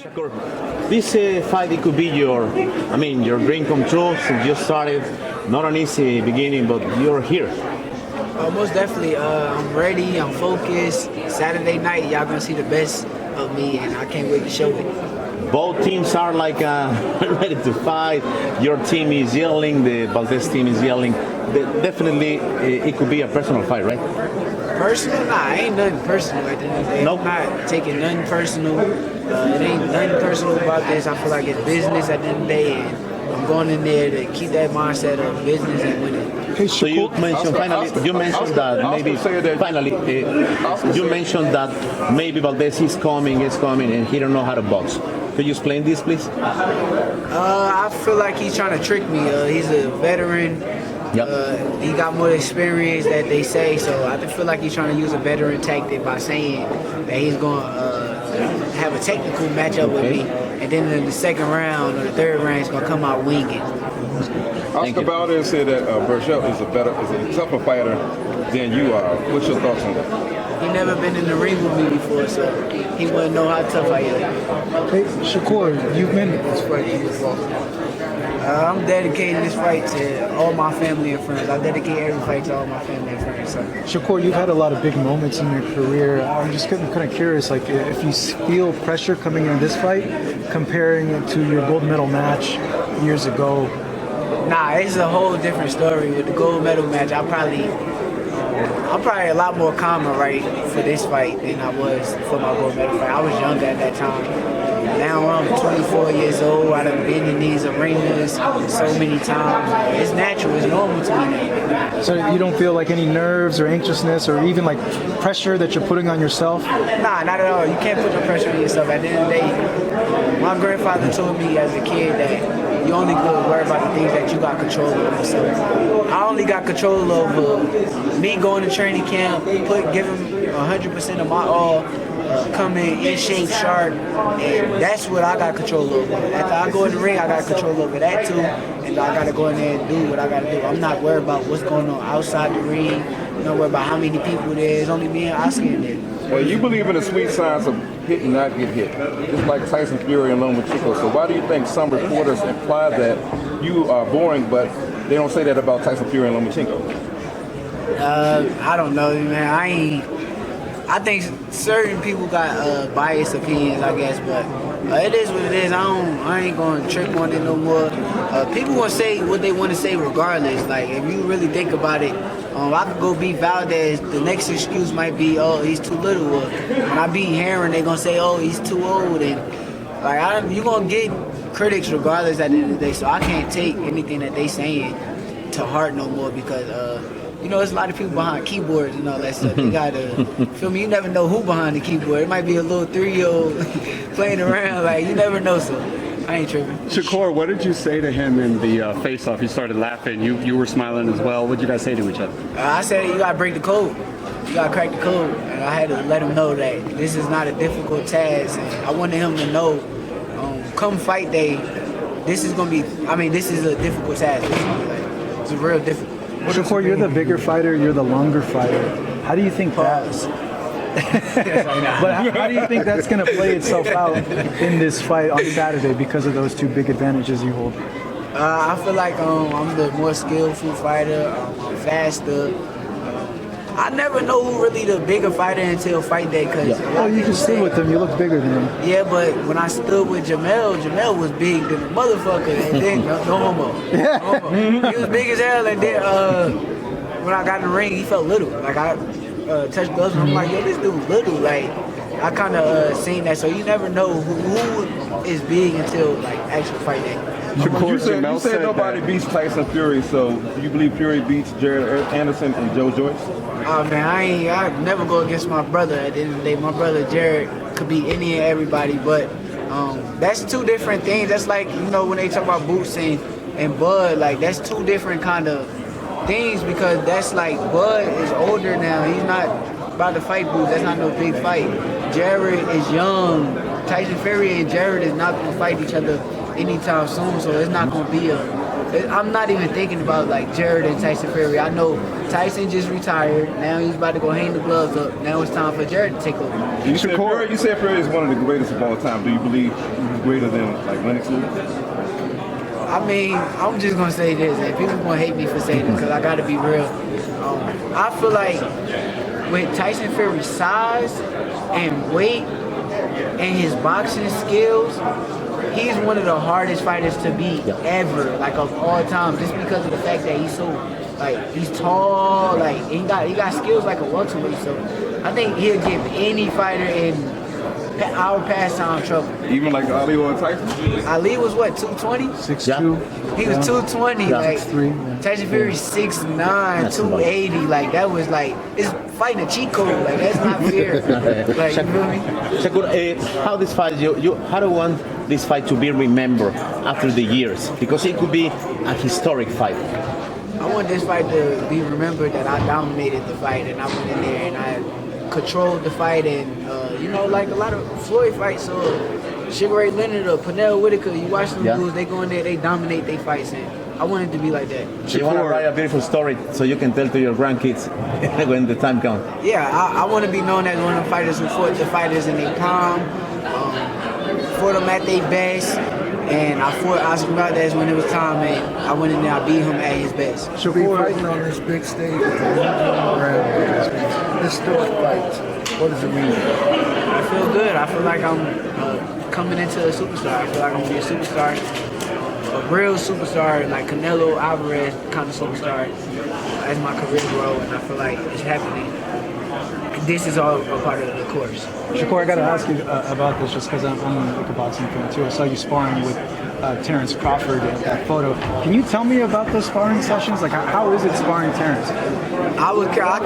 Shakur, this fight it could be your dream come true since you started. Not an easy beginning, but you're here. Most definitely. I'm ready. I'm focused. Saturday night, y'all gonna see the best of me, and I can't wait to show it. Both teams are like ready to fight. Your team is yelling. The Valdez team is yelling. Definitely, it could be a personal fight, right? Personal? Nah, ain't nothing personal at the end of the day. Nope. I'm not taking nothing personal. It ain't nothing personal about this. I feel like it's business at the end of the day, and I'm going in there to keep that mindset of business and winning. Hey, so you mentioned that maybe Valdez is coming, and he don't know how to box. Could you explain this, please? I feel like he's trying to trick me. He's a veteran. Yep. He got more experience that they say, so I feel like he's trying to use a veteran tactic by saying that he's going to have a technical matchup with me, and then in the second round or the third round, he's going to come out winging. Oscar Valdez said that Berchelt is a tougher fighter than you are. What's your thoughts on that? He never been in the ring with me before, so he wouldn't know how tough I am. Hey, Shakur, you've been this fight. I'm dedicating this fight to all my family and friends. I dedicate every fight to all my family and friends. So. Shakur, you've had a lot of big moments in your career. I'm just kind of curious, like if you feel pressure coming into this fight, comparing it to your gold medal match years ago. Nah, it's a whole different story. With the gold medal match, I'm probably a lot more calmer right for this fight than I was for my gold medal fight. I was younger at that time. Now I'm 24 years old. I've been in these arenas so many times. It's natural. It's normal to me now. So you don't feel like any nerves or anxiousness or even like pressure that you're putting on yourself? Nah, not at all. You can't put the pressure on yourself. At the end of the day, my grandfather told me as a kid that you only go worry about the things that you got control over. So I only got control over me going to training camp, giving 100% of my all, coming in shape, sharp, and that's what I got control over. After I go in the ring, I got control over that too, and I got to go in there and do what I got to do. I'm not worried about what's going on outside the ring. I'm not worried about how many people there is. Only me and Oscar in there. Well, you believe in the sweet science of hit and not get hit, just like Tyson Fury and Lomachenko. So why do you think some reporters imply that you are boring, but they don't say that about Tyson Fury and Lomachenko? I don't know, man. I think certain people got biased opinions, I guess, but it is what it is. I ain't gonna trick on it no more. People gonna say what they want to say regardless. Like if you really think about it, I could go beat Valdez. The next excuse might be, oh, he's too little. When I beat Heron, they gonna say, oh, he's too old. And like you gonna get critics regardless at the end of the day. So I can't take anything that they saying to heart no more because. There's a lot of people behind keyboards and all that stuff. You gotta, feel me, you never know who behind the keyboard. It might be a little 3-year-old playing around, like, you never know, so I ain't tripping. Shakur, what did you say to him in the face-off? You started laughing. You were smiling as well. What did you guys say to each other? I said, you gotta break the code. You gotta crack the code. And I had to let him know that this is not a difficult task. And I wanted him to know, come fight day, this is a difficult task. It's a real difficult. Shakur, you're the bigger fighter, you're the longer fighter. How do you think that's? But how do you think that's going to play itself out in this fight on Saturday because of those two big advantages you hold? I feel like I'm the more skillful fighter. I'm faster. I never know who really the bigger fighter until fight day. You just stood with him. You look bigger than him. Yeah, but when I stood with Jamel was big than a motherfucker. And then, no homo. He was big as hell. And then when I got in the ring, he felt little. Like I touched gloves and I'm like, yo, this dude little. Like I kind of seen that. So you never know who is big until like actual fight day. You said nobody beats Tyson Fury, so do you believe Fury beats Jared Anderson and Joe Joyce? Oh man, I never go against my brother. At the end of the day, my brother Jared could beat any and everybody, but that's two different things. That's like, when they talk about Boots and Bud, like that's two different kind of things because that's like Bud is older now. He's not about to fight Boots. That's not no big fight. Jared is young. Tyson Fury and Jared is not going to fight each other anytime soon, so it's not going to be a I'm not even thinking about like Jared and Tyson Fury. I know Tyson just retired. Now he's about to go hang the gloves up. Now it's time for Jared to take over. You said Fury is one of the greatest of all time. Do you believe he's greater than like Lennox Lewis? I mean, I'm just gonna say this, and people gonna hate me for saying this because I gotta be real. I feel like with Tyson Fury's size and weight and his boxing skills, he's one of the hardest fighters to beat ever, like of all time, just because of the fact that he's so, like, he's tall, like he got skills like a welterweight. So I think he'll give any fighter in our pastime trouble. Even like Ali or Tyson? Ali was what, 220? 6'2". He was 220. Like 6'3". Tyson Fury 6'9", 280. Like that was like, it's fighting a cheat code. Like that's not fair. Like you feel me? Shakur, how this fight how do you want this fight to be remembered after the years? Because it could be a historic fight. I want this fight to be remembered that I dominated the fight and I went in there and I controlled the fight and like a lot of Floyd fights or Sugar Ray Leonard or Pernell Whitaker, you watch them dudes, they go in there, they dominate their fights, and I want it to be like that. You want to write a beautiful story so you can tell to your grandkids when the time comes. Yeah, I want to be known as one of the fighters who fought the fighters in their prime, fought them at their best, and I fought Oscar Valdez when it was time, and I went in there, I beat him at his best. Shakur, fighting on this big stage with the ground, historic fights, what does it mean? I feel good. I feel like I'm coming into a superstar. I feel like I'm going to be a superstar, a real superstar, like Canelo Alvarez kind of superstar as my career grows, and I feel like it's happening. This is all a part of the course. Shakur, I got to ask you about this just because I'm like a boxing fan too. I saw you sparring with Terrence Crawford in that photo. Can you tell me about those sparring sessions? Like, how is it sparring Terrence? I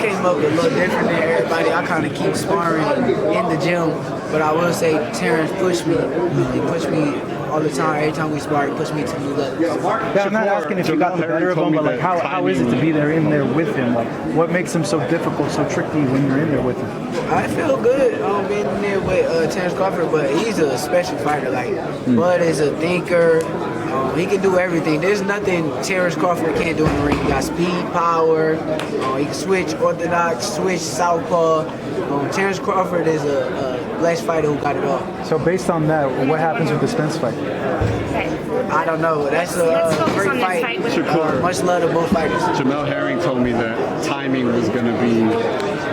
came up a little different than everybody. I kind of keep sparring in the gym, but I will say Terrence pushed me. He pushed me all the time. Every time we spar, he pushed me to new levels. Yeah, I'm not asking if you got the better of him, but like, how is it to be in there with him? Like, what makes him so difficult, so tricky when you're in there with him? I feel good being in there with Terrence Crawford, but he's a special fighter. Like, Bud is a thinker. He can do everything. There's nothing Terrence Crawford can't do in the ring. He got speed, power. He can switch orthodox, switch southpaw. Terrence Crawford is a blessed fighter who got it all. So based on that, what happens with the Spence fight? I don't know. That's a great fight. Much love to both fighters. Jamel Herring told me that timing was going to be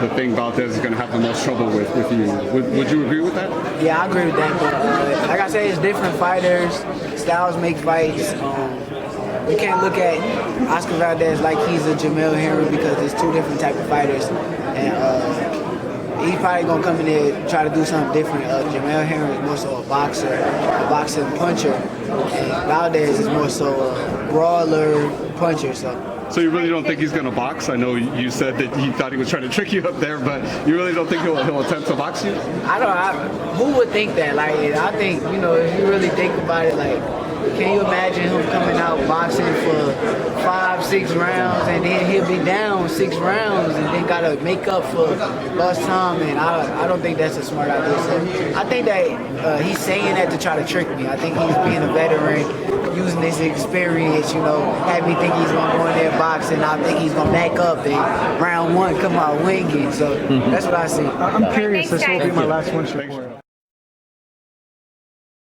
the thing Valdez is going to have the most trouble with you. Would you agree with that? Yeah, I agree with that. But like I said, it's different fighters. Styles make fights. We can't look at Oscar Valdez like he's a Jamel Herring because it's two different type of fighters. And he's probably going to come in there and try to do something different. Jamel Herring is more so a boxing puncher. And Valdez is more so a brawler puncher. So you really don't think he's going to box? I know you said that he thought he was trying to trick you up there, but you really don't think he'll attempt to box you? Who would think that? Like, I think, if you really think about it, like, can you imagine him coming out boxing for 5-6 rounds and then he'll be down 6 rounds and then gotta make up for lost time? And I don't think that's a smart idea. So I think that he's saying that to try to trick me. I think he's being a veteran, using this experience, have me think he's gonna go in there boxing. I think he's gonna back up and round 1 come out winging. So that's what I see. I'm curious. This will be my last one, Shakur.